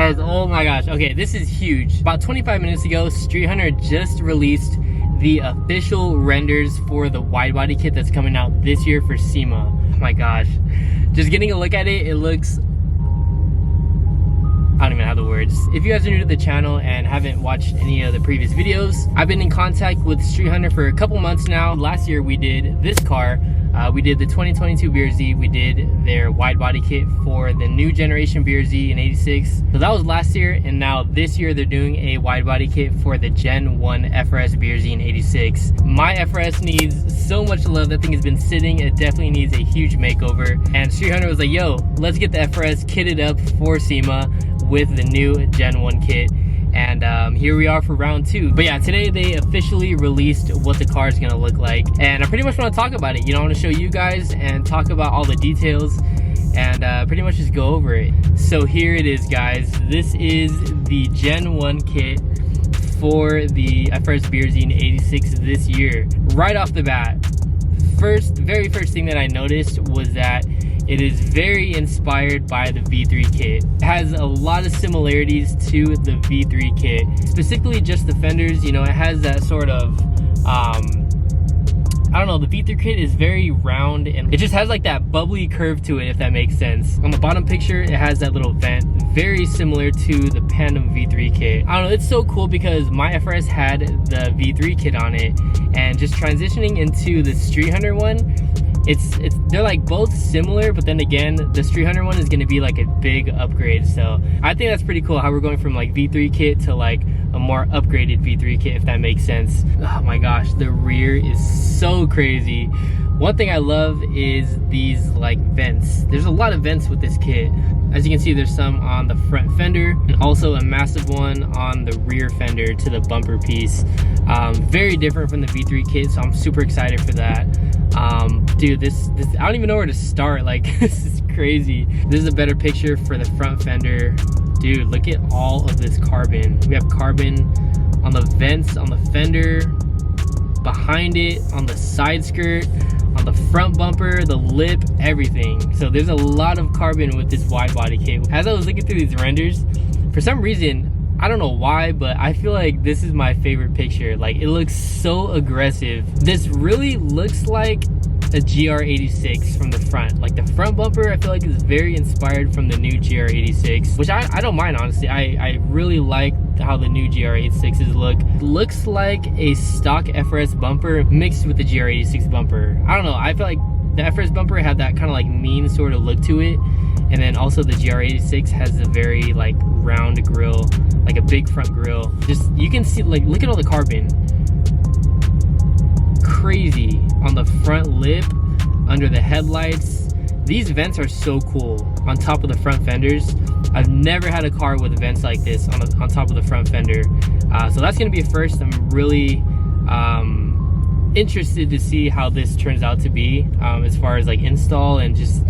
Guys, oh my gosh. Okay, this is huge. About 25 minutes ago, StreetHunter just released the official renders for the wide body kit that's coming out this year for SEMA. Oh my gosh. Just getting a look at it, it looks... I don't even have the words. If you guys are new to the channel and haven't watched any of the previous videos, I've been in contact with StreetHunter for a couple months now. Last year we did this car. We did the 2022 BRZ. We did their wide body kit for the new generation BRZ in 86. So that was last year, and now this year they're doing a wide body kit for the Gen 1 FRS BRZ in 86. My FRS needs so much love. That thing has been sitting. It definitely needs a huge makeover. And StreetHunter was like, yo, let's get the FRS kitted up for SEMA with the new Gen 1 kit. And here we are for round 2. But yeah, today they officially released what the car is gonna look like, and I pretty much want to talk about it. You know, I want to show you guys and talk about all the details and pretty much just go over it. So here it is, guys. This is the Gen 1 kit for the FRS BRZ in 86 this year. Right off the bat, very first thing that I noticed was that it is very inspired by the V3 kit. It has a lot of similarities to the V3 kit, specifically just the fenders. You know, it has that sort of, I don't know, the V3 kit is very round and it just has like that bubbly curve to it, if that makes sense. On the bottom picture, it has that little vent, very similar to the Pandem V3 kit. I don't know, it's so cool because my FRS had the V3 kit on it, and just transitioning into the StreetHunter one, they're like both similar, but then again, the StreetHunter one is going to be like a big upgrade. So I think that's pretty cool how we're going from like V3 kit to like a more upgraded V3 kit, if that makes sense. Oh my gosh, the rear is so crazy. One thing I love is these like vents. There's a lot of vents with this kit. As you can see, there's some on the front fender and also a massive one on the rear fender to the bumper piece. Very different from the V3 kit, so I'm super excited for that. Dude, this I don't even know where to start. Like, this is crazy. This is a better picture for the front fender. Dude, look at all of this carbon. We have carbon on the vents, on the fender, behind it, on the side skirt, on the front bumper, the lip, everything. So there's a lot of carbon with this wide body kit. As I was looking through these renders, for some reason, I don't know why, but I feel like this is my favorite picture. Like, it looks so aggressive. This really looks like a GR86 from the front. Like, the front bumper, I feel like is very inspired from the new GR86, which I don't mind, honestly. I really like how the new GR86s look. Looks like a stock FRS bumper mixed with the GR86 bumper. I don't know, I feel like the FRS bumper had that kind of like mean sort of look to it, and then also the GR86 has a very like round grille, like a big front grille. Just, you can see, like, look at all the carbon. Crazy on the front lip, under the headlights. These vents are so cool on top of the front fenders. I've never had a car with vents like this on top of the front fender, so that's gonna be a first. I'm really interested to see how this turns out to be, as far as like install and just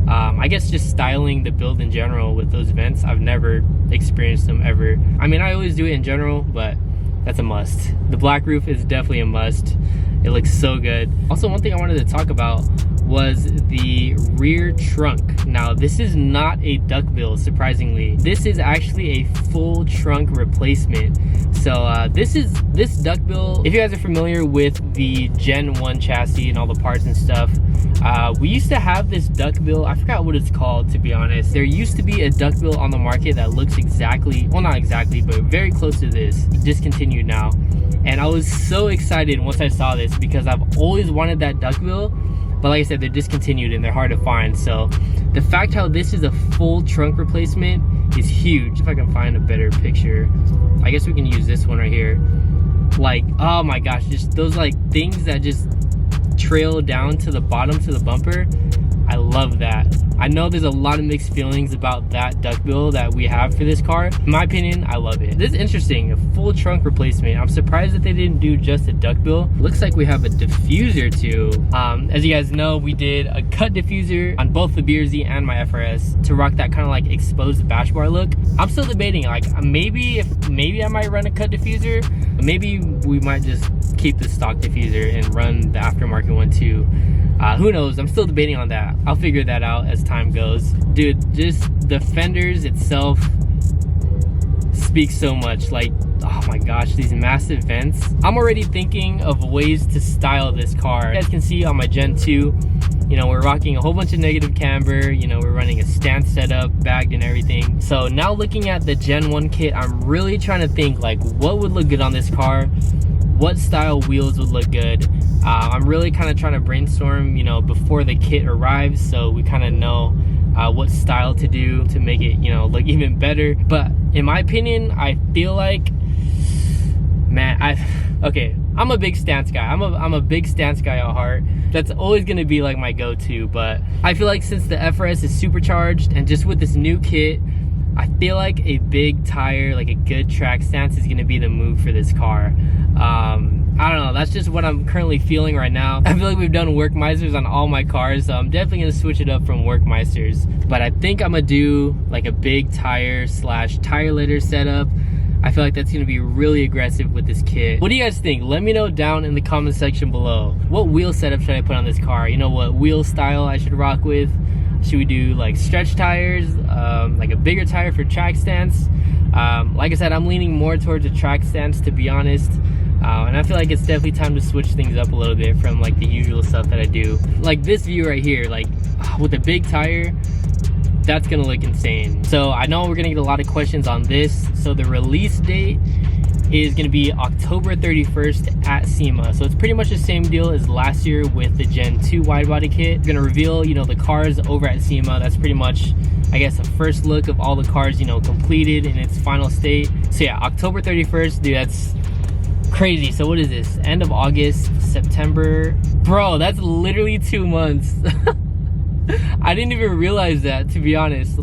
I guess just styling the build in general with those vents. I've never experienced them ever. I mean, I always do it in general, but that's a must. The black roof is definitely a must. It looks so good. Also, one thing I wanted to talk about was the rear trunk. Now, this is not a duckbill, surprisingly. This is actually a full trunk replacement. So this duckbill, if you guys are familiar with the Gen 1 chassis and all the parts and stuff, we used to have this duckbill. I forgot what it's called, to be honest. There used to be a duckbill on the market that looks exactly, well, not exactly, but very close to this. Discontinued now. And I was so excited once I saw this because I've always wanted that duckbill, but like I said, they're discontinued and they're hard to find. So the fact how this is a full trunk replacement is huge. If I can find a better picture, I guess we can use this one right here. Like, oh my gosh, just those like things that just trail down to the bottom to the bumper. I love that. I know there's a lot of mixed feelings about that duckbill that we have for this car. In my opinion, I love it. This is interesting, a full trunk replacement. I'm surprised that they didn't do just a duckbill. Looks like we have a diffuser too. As you guys know, we did a cut diffuser on both the BRZ and my FRS to rock that kind of like exposed bash bar look. I'm still debating, like maybe I might run a cut diffuser, but maybe we might just keep the stock diffuser and run the aftermarket one too. Who knows? I'm still debating on that. I'll figure that out as time goes. Dude, just the fenders itself, speaks so much. Like, oh my gosh, these massive vents. I'm already thinking of ways to style this car. You guys can see on my Gen 2, you know, we're rocking a whole bunch of negative camber. You know, we're running a stance setup, bagged and everything. So now looking at the Gen 1 kit, I'm really trying to think like what would look good on this car, what style wheels would look good. I'm really kind of trying to brainstorm, you know, before the kit arrives, so we kind of know what style to do to make it, you know, look even better. But in my opinion, I feel like, man, okay, I'm a big stance guy. I'm a big stance guy at heart. That's always gonna be like my go-to. But I feel like since the FRS is supercharged and just with this new kit, I feel like a big tire, like a good track stance, is gonna be the move for this car. I don't know, that's just what I'm currently feeling right now. I feel like we've done Workmeisters on all my cars, so I'm definitely gonna switch it up from Workmeisters. But I think I'm gonna do like a big tire slash tire litter setup. I feel like that's gonna be really aggressive with this kit. What do you guys think? Let me know down in the comment section below. What wheel setup should I put on this car? You know, what wheel style I should rock with? Should we do like stretch tires, like a bigger tire for track stance? Like I said, I'm leaning more towards a track stance, to be honest. And I feel like it's definitely time to switch things up a little bit from like the usual stuff that I do. Like this view right here, like with a big tire, that's gonna look insane. So I know we're gonna get a lot of questions on this. So the release date is gonna be October 31st at SEMA. So it's pretty much the same deal as last year with the Gen 2 widebody kit. We're gonna reveal, you know, the cars over at SEMA. That's pretty much, I guess, a first look of all the cars, you know, completed in its final state. So yeah, October 31st, dude, that's crazy. So what is this? End of August, September. Bro, that's literally 2 months. I didn't even realize that, to be honest.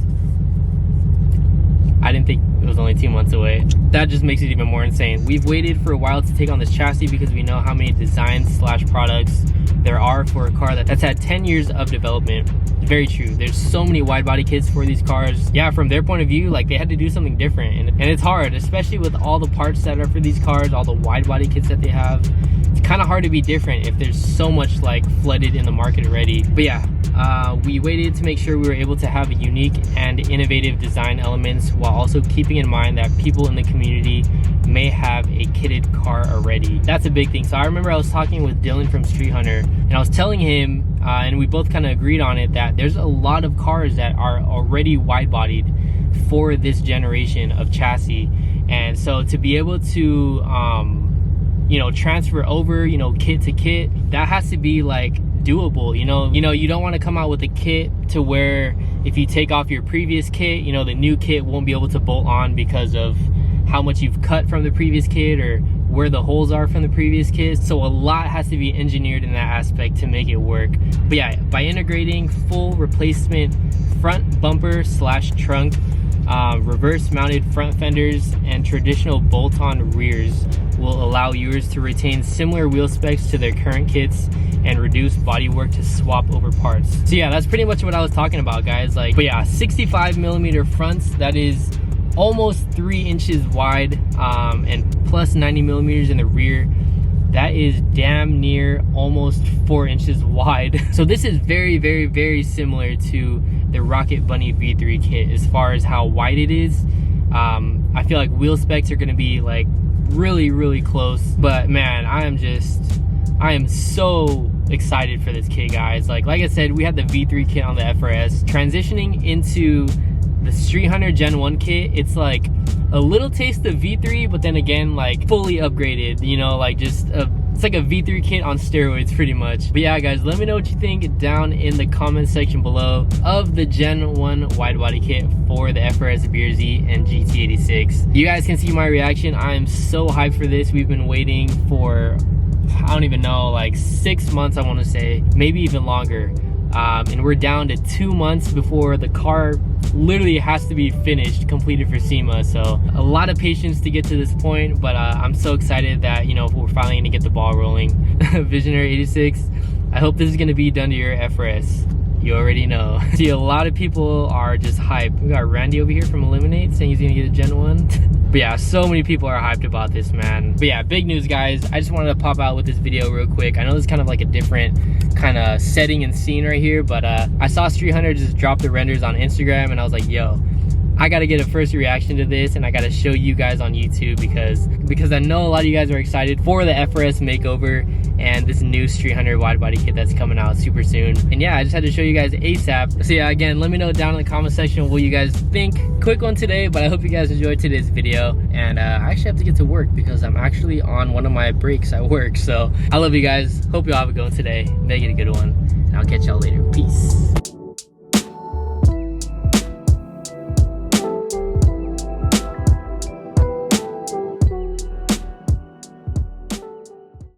I didn't think it was only 2 months away. That just makes it even more insane. We've waited for a while to take on this chassis because we know how many designs slash products there are for a car that's had 10 years of development. Very true. There's so many wide body kits for these cars. Yeah, from their point of view, like they had to do something different, and it's hard, especially with all the parts that are for these cars, all the wide body kits that they have. It's kind of hard to be different if there's so much like flooded in the market already. But yeah, we waited to make sure we were able to have unique and innovative design elements while also keeping in mind that people in the community may have a kitted car already. That's a big thing. So I remember I was talking with Dylan from StreetHunter, and I was telling him, and we both kind of agreed on it, that there's a lot of cars that are already wide-bodied for this generation of chassis. And so to be able to you know, transfer over, you know, kit to kit, that has to be like doable. You know, you don't want to come out with a kit to where if you take off your previous kit, you know, the new kit won't be able to bolt on because of how much you've cut from the previous kit or where the holes are from the previous kit. So a lot has to be engineered in that aspect to make it work. But yeah, by integrating full replacement front bumper slash trunk, reverse mounted front fenders, and traditional bolt-on rears will allow viewers to retain similar wheel specs to their current kits and reduce bodywork to swap over parts. So yeah, that's pretty much what I was talking about, guys. Like, but yeah, 65mm fronts, that is almost 3 inches wide, and plus 90mm in the rear. That is damn near almost 4 inches wide. So this is very, very, very similar to the Rocket Bunny V3 kit as far as how wide it is. I feel like wheel specs are gonna be like really, really close. But man, I am so excited for this kit, guys. Like I said, we had the V3 kit on the FRS. Transitioning into the StreetHunter Gen 1 kit, it's like a little taste of V3, but then again, like fully upgraded, you know, like just it's like a V3 kit on steroids pretty much. But yeah, guys, let me know what you think down in the comment section below of the Gen 1 wide body kit for the FRS BRZ and GT86. You guys can see my reaction. I am so hyped for this. We've been waiting for, I don't even know, like 6 months, I want to say, maybe even longer. And we're down to 2 months before the car literally has to be finished, completed for SEMA. So a lot of patience to get to this point, but I'm so excited that, you know, we're finally gonna get the ball rolling. Visionary 86, I hope this is gonna be done to your FRS. You already know. See, a lot of people are just hyped. We got Randy over here from Eliminate saying he's gonna get a Gen 1. But yeah, so many people are hyped about this, man. But yeah, big news, guys. I just wanted to pop out with this video real quick. I know this is kind of like a different kind of setting and scene right here, but I saw StreetHunter just drop the renders on Instagram, and I was like, yo, I gotta get a first reaction to this, and I gotta show you guys on YouTube because I know a lot of you guys are excited for the FRS makeover and this new StreetHunter Widebody kit that's coming out super soon. And yeah, I just had to show you guys ASAP. So yeah, again, let me know down in the comment section what you guys think. Quick one today, but I hope you guys enjoyed today's video. And I actually have to get to work because I'm actually on one of my breaks at work. So I love you guys. Hope you all have a good one today. Make it a good one. And I'll catch y'all later. Peace.